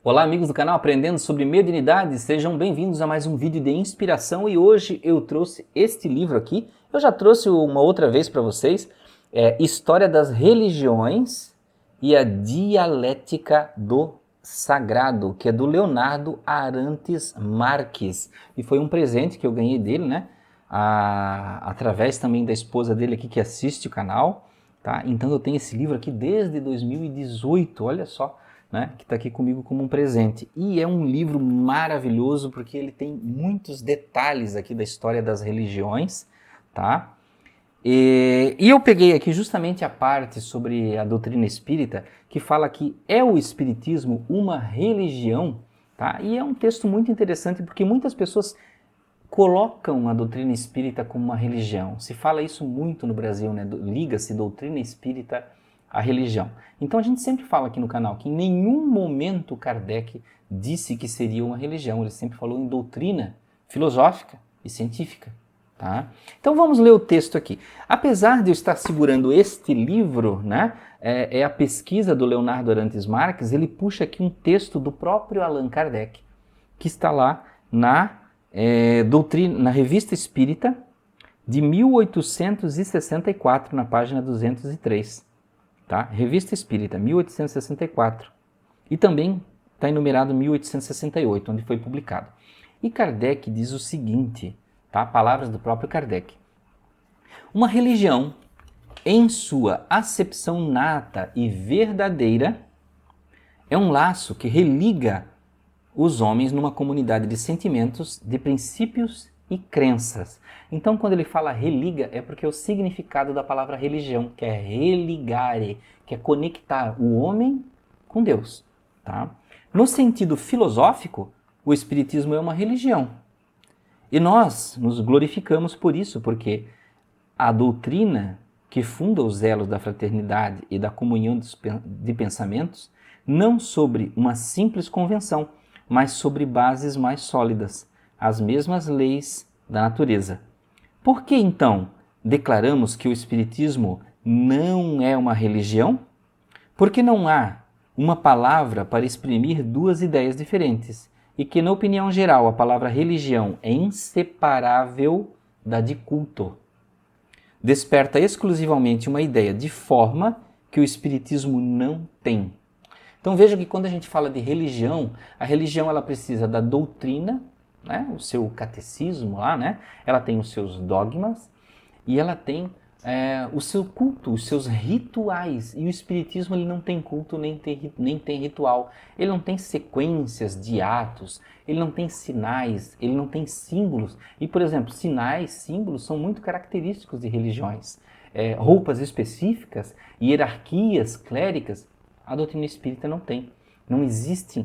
Olá amigos do canal Aprendendo sobre Mediunidade, sejam bem-vindos a mais um vídeo de inspiração e hoje eu trouxe este livro aqui, eu já trouxe uma outra vez para vocês, História das Religiões e a Dialética do Sagrado, que é do Leonardo Arantes Marques e foi um presente que eu ganhei dele, né, através também da esposa dele aqui que assiste o canal, tá? Então eu tenho esse livro aqui desde 2018, olha só, né, que está aqui comigo como um presente. E é um livro maravilhoso porque ele tem muitos detalhes aqui da história das religiões, tá? E eu peguei aqui justamente a parte sobre a doutrina espírita que fala que é o espiritismo uma religião, tá? E é um texto muito interessante porque muitas pessoas colocam a doutrina espírita como uma religião. Se fala isso muito no Brasil, né? Liga-se doutrina espírita à religião. Então a gente sempre fala aqui no canal que em nenhum momento Kardec disse que seria uma religião. Ele sempre falou em doutrina filosófica e científica. Tá? Então vamos ler o texto aqui. Apesar de eu estar segurando este livro, né, é a pesquisa do Leonardo Arantes Marques, ele puxa aqui um texto do próprio Allan Kardec, que está lá na Revista Espírita, de 1864, na página 203. Tá? Revista Espírita, 1864. E também está enumerado 1868, onde foi publicado. E Kardec diz o seguinte, tá? Palavras do próprio Kardec. Uma religião, em sua acepção nata e verdadeira, é um laço que religa os homens numa comunidade de sentimentos, de princípios e crenças. Então, quando ele fala religa, é porque é o significado da palavra religião, que é religare, que é conectar o homem com Deus. Tá? No sentido filosófico, o Espiritismo é uma religião. E nós nos glorificamos por isso, porque a doutrina que funda os elos da fraternidade e da comunhão de pensamentos, não sobre uma simples convenção, mas sobre bases mais sólidas, as mesmas leis da natureza. Por que, então, declaramos que o Espiritismo não é uma religião? Porque não há uma palavra para exprimir duas ideias diferentes, e que, na opinião geral, a palavra religião é inseparável da de culto. Desperta exclusivamente uma ideia de forma que o Espiritismo não tem. Então veja que quando a gente fala de religião, a religião ela precisa da doutrina, né? O seu catecismo lá, né? Ela tem os seus dogmas e ela tem o seu culto, os seus rituais. E o Espiritismo ele não tem culto nem tem ritual. Ele não tem sequências de atos, ele não tem sinais, ele não tem símbolos. E, por exemplo, sinais, símbolos são muito característicos de religiões. Roupas específicas, hierarquias cléricas, a doutrina espírita não tem. Não existem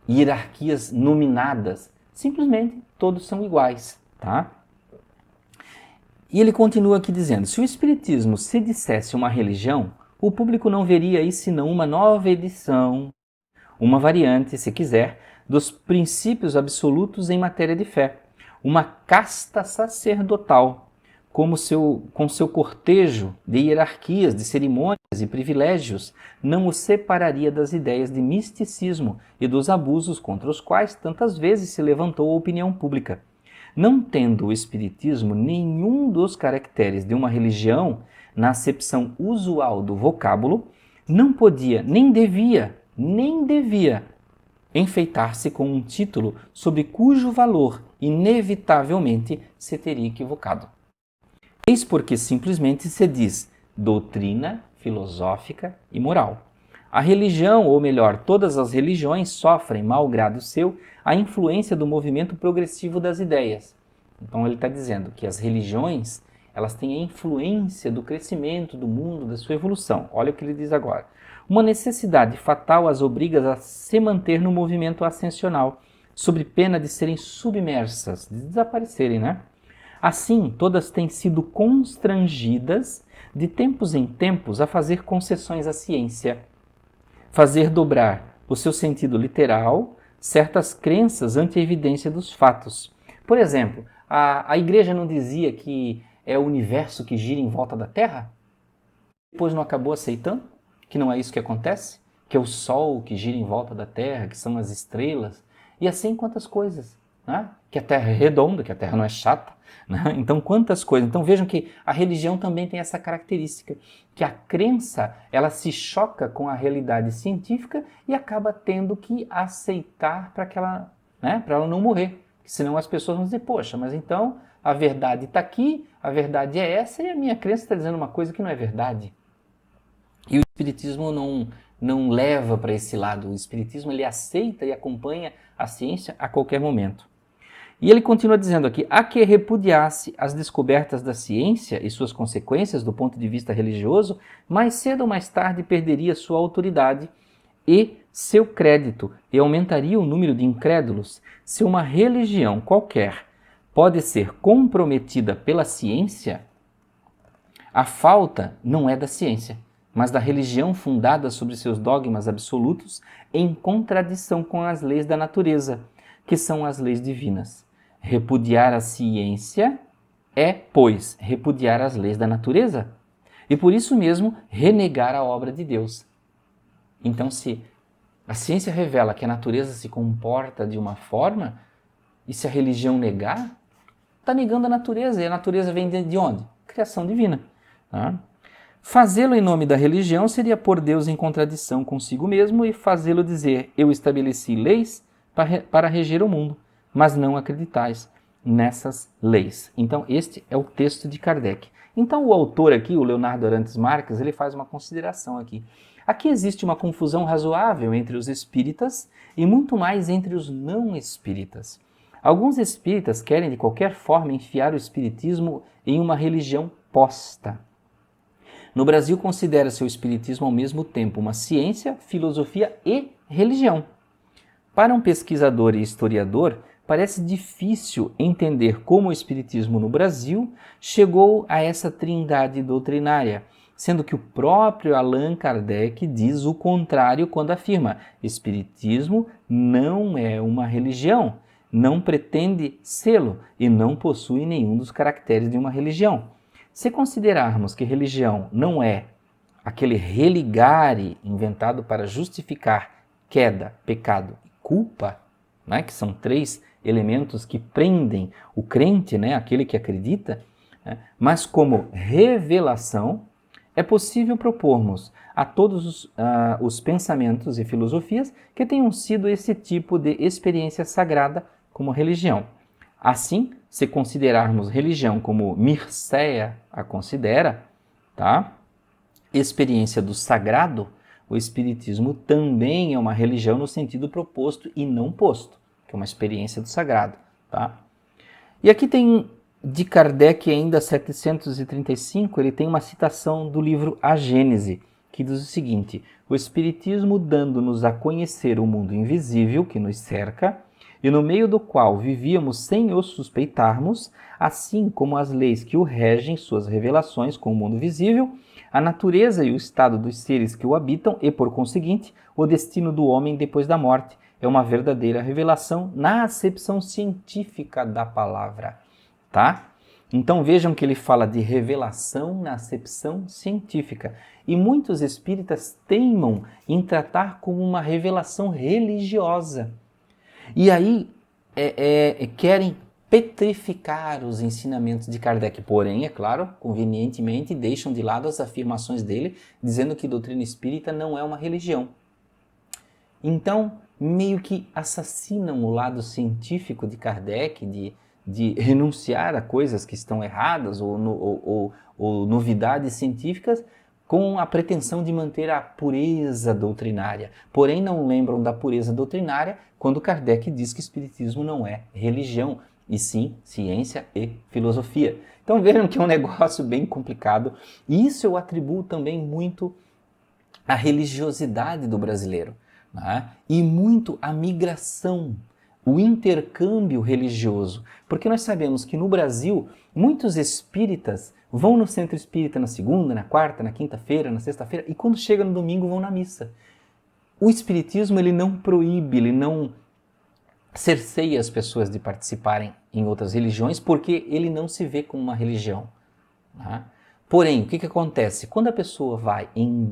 hierarquias nominadas. Simplesmente todos são iguais. Tá? E ele continua aqui dizendo, se o Espiritismo se dissesse uma religião, o público não veria aí senão uma nova edição, uma variante, se quiser, dos princípios absolutos em matéria de fé. Uma casta sacerdotal, com seu cortejo de hierarquias, de cerimônias e privilégios, não o separaria das ideias de misticismo e dos abusos contra os quais tantas vezes se levantou a opinião pública. Não tendo o Espiritismo nenhum dos caracteres de uma religião, na acepção usual do vocábulo, não podia, nem devia enfeitar-se com um título sobre cujo valor, inevitavelmente, se teria equivocado. Eis porque simplesmente se diz doutrina filosófica e moral. A religião, ou melhor, todas as religiões sofrem, malgrado seu, a influência do movimento progressivo das ideias. Então ele está dizendo que as religiões elas têm a influência do crescimento do mundo, da sua evolução. Olha o que ele diz agora. Uma necessidade fatal as obriga a se manter no movimento ascensional, sob pena de serem submersas, de desaparecerem, né? Assim, todas têm sido constrangidas, de tempos em tempos, a fazer concessões à ciência, fazer dobrar o seu sentido literal certas crenças ante a evidência dos fatos. Por exemplo, a igreja não dizia que é o universo que gira em volta da Terra? Depois não acabou aceitando que não é isso que acontece? que é o Sol que gira em volta da Terra, que são as estrelas, e assim quantas coisas, né? Que a Terra é redonda, que a Terra não é chata, né? Então quantas coisas. Então vejam que a religião também tem essa característica, que a crença ela se choca com a realidade científica e acaba tendo que aceitar para que ela, né, para ela não morrer. Senão as pessoas vão dizer, poxa, mas então a verdade está aqui, a verdade é essa e a minha crença está dizendo uma coisa que não é verdade. E o Espiritismo não leva para esse lado. O Espiritismo ele aceita e acompanha a ciência a qualquer momento. E ele continua dizendo aqui, a que repudiasse as descobertas da ciência e suas consequências do ponto de vista religioso, mais cedo ou mais tarde perderia sua autoridade e seu crédito e aumentaria o número de incrédulos. Se uma religião qualquer pode ser comprometida pela ciência, a falta não é da ciência, mas da religião fundada sobre seus dogmas absolutos em contradição com as leis da natureza, que são as leis divinas. Repudiar a ciência é, pois, repudiar as leis da natureza e por isso mesmo renegar a obra de Deus. Então, se a ciência revela que a natureza se comporta de uma forma e se a religião negar, está negando a natureza. E a natureza vem de onde? Criação divina. Tá? Fazê-lo em nome da religião seria pôr Deus em contradição consigo mesmo e fazê-lo dizer, eu estabeleci leis para reger o mundo, mas não acreditais nessas leis. Então, este é o texto de Kardec. Então, o autor aqui, o Leonardo Arantes Marques, ele faz uma consideração aqui. Aqui existe uma confusão razoável entre os espíritas e muito mais entre os não espíritas. Alguns espíritas querem, de qualquer forma, enfiar o espiritismo em uma religião posta. No Brasil, considera-se o espiritismo ao mesmo tempo uma ciência, filosofia e religião. Para um pesquisador e historiador, parece difícil entender como o espiritismo no Brasil chegou a essa trindade doutrinária, sendo que o próprio Allan Kardec diz o contrário quando afirma: espiritismo não é uma religião, não pretende sê-lo e não possui nenhum dos caracteres de uma religião. Se considerarmos que religião não é aquele religare inventado para justificar queda, pecado e culpa, né, que são três elementos que prendem o crente, né, aquele que acredita, né, mas como revelação, é possível propormos a todos os pensamentos e filosofias que tenham sido esse tipo de experiência sagrada como religião. Assim, se considerarmos religião como Mircea a considera, tá? Experiência do sagrado, o Espiritismo também é uma religião no sentido proposto e não posto, que é uma experiência do sagrado. Tá? E aqui tem, de Kardec ainda 735, ele tem uma citação do livro A Gênese, que diz o seguinte: o Espiritismo dando-nos a conhecer o mundo invisível que nos cerca, e no meio do qual vivíamos sem o suspeitarmos, assim como as leis que o regem, suas revelações com o mundo visível, a natureza e o estado dos seres que o habitam e, por conseguinte, o destino do homem depois da morte, é uma verdadeira revelação na acepção científica da palavra. Tá? Então vejam que ele fala de revelação na acepção científica. E muitos espíritas teimam em tratar como uma revelação religiosa. E aí querem petrificar os ensinamentos de Kardec. Porém, é claro, convenientemente deixam de lado as afirmações dele, dizendo que doutrina espírita não é uma religião. Então, meio que assassinam o lado científico de Kardec, de renunciar a coisas que estão erradas ou novidades científicas, com a pretensão de manter a pureza doutrinária. Porém, não lembram da pureza doutrinária quando Kardec diz que o espiritismo não é religião, e sim ciência e filosofia. Então vejam que é um negócio bem complicado. E isso eu atribuo também muito à religiosidade do brasileiro, né? E muito à migração, o intercâmbio religioso. Porque nós sabemos que no Brasil, muitos espíritas vão no centro espírita na segunda, na quarta, na quinta-feira, na sexta-feira, e quando chega no domingo vão na missa. O espiritismo ele não proíbe, ele não cerceia as pessoas de participarem em outras religiões, porque ele não se vê como uma religião. Né? Porém, o que acontece? Quando a pessoa vai em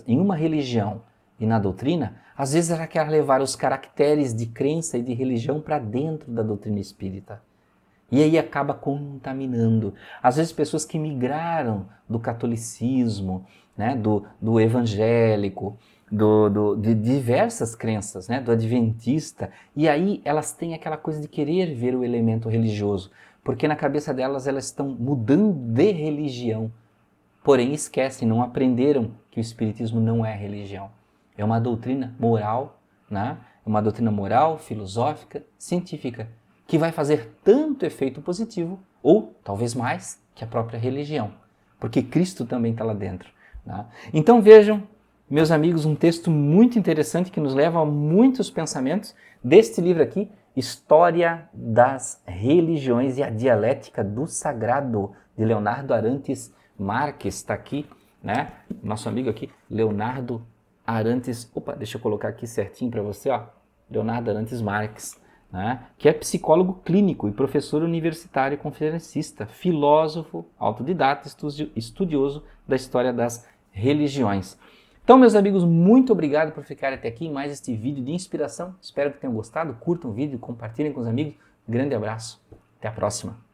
uma religião e na doutrina, às vezes ela quer levar os caracteres de crença e de religião para dentro da doutrina espírita. E aí acaba contaminando. Às vezes pessoas que migraram do catolicismo, né, do evangélico, de diversas crenças, né, do adventista, e aí elas têm aquela coisa de querer ver o elemento religioso, porque na cabeça delas elas estão mudando de religião, porém esquecem, não aprenderam que o espiritismo não é religião. É uma doutrina moral, né, uma doutrina moral, filosófica, científica, que vai fazer tanto efeito positivo, ou talvez mais, que a própria religião, porque Cristo também está lá dentro. Tá? Então vejam, meus amigos, um texto muito interessante que nos leva a muitos pensamentos deste livro aqui, História das Religiões e a Dialética do Sagrado, de Leonardo Arantes Marques, está aqui, né? Nosso amigo aqui, Leonardo Arantes, deixa eu colocar aqui certinho para você, ó, Leonardo Arantes Marques, né, que é psicólogo clínico e professor universitário conferencista, filósofo, autodidata, estudioso da história das religiões. Então, meus amigos, muito obrigado por ficarem até aqui em mais este vídeo de inspiração. Espero que tenham gostado. Curtam o vídeo, compartilhem com os amigos. Grande abraço. Até a próxima.